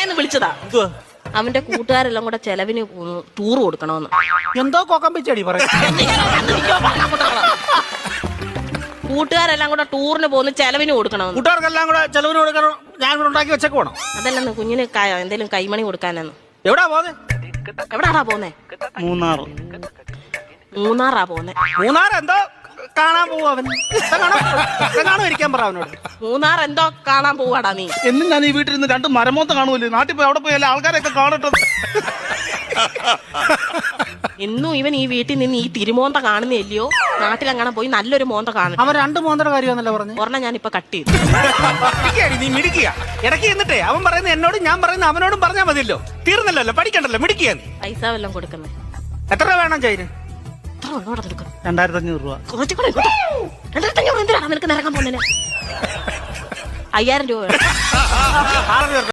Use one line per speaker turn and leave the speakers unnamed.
പറയാന്ന് വിളിച്ചതാ. അവന്റെ കൂട്ടുകാരെല്ലാം കൂടെ ചെലവിന് ടൂർ കൊടുക്കണമെന്ന്.
എന്തോ കൊക്കമ്പിച്ചടി പറയാ.
കൂട്ടുകാരെല്ലാം കൂടെ ടൂറിന് പോകുന്ന ചെലവിന് കൊടുക്കണമെന്ന്.
കൂട്ടുകാർക്കെല്ലാം കൂടെ ചെലവിന് കൊടുക്കണം. ഞാൻ കൂടെ ഉണ്ടാക്കി വെച്ചേക്ക് വേണം.
അതല്ലെന്ന് കുഞ്ഞിന് എന്തേലും കൈമണി കൊടുക്കാനെന്ന്.
എവിടാ പോന്നെ?
എവിടാടാ പോന്നെ? മൂന്നാറാ പോന്നെ.
മൂന്നാർ എന്തോ കാണാൻ പോവാ അവൻ. കാണാൻ ഇരിക്കാൻ പറ അവനോട്.
മൂന്നാർ എന്തോ കാണാൻ പോവാടാ നീ.
എന്നും ഞാൻ ഈ വീട്ടിൽ നിന്ന് 2 മരമോത്ത കാണുമല്ലോ. നാട്ടിൽ പോയി അവിടെ പോയി എല്ലാ ആൾക്കാരെയൊക്കെ കാണട്ടെ.
എന്നും ഇവൻ ഈ വീട്ടിൽ നിന്ന് ഈ തിരുമോന്ത കാണുന്നില്ലയോ? നാട്ടിലെങ്ങനെ പോയി നല്ലൊരു മോന്ത കാണും.
അവൻ 2 മോന്തയുടെ കാര്യമാണല്ലോ പറഞ്ഞു.
ഒരെണ്ണം ഞാൻ ഇപ്പൊ കട്ട് ചെയ്തു.
നീ മിടിക്കുക ഇടയ്ക്ക് എന്നിട്ടേ അവൻ പറയുന്ന എന്നോടും ഞാൻ പറയുന്ന അവനോടും പറഞ്ഞാൽ മതിയല്ലോ. തീർന്നല്ലോ, പഠിക്കണ്ടല്ലോ, മിടിക്കുക.
പൈസ വല്ലതും കൊടുക്കുന്നേ.
എത്ര രൂപ വേണം ചൈന്?
2500 രൂപ.
2500 എന്തിനാണ് നിനക്ക് നിരക്കാൻ പോകുന്നതിന്? 5000 രൂപ വേണം.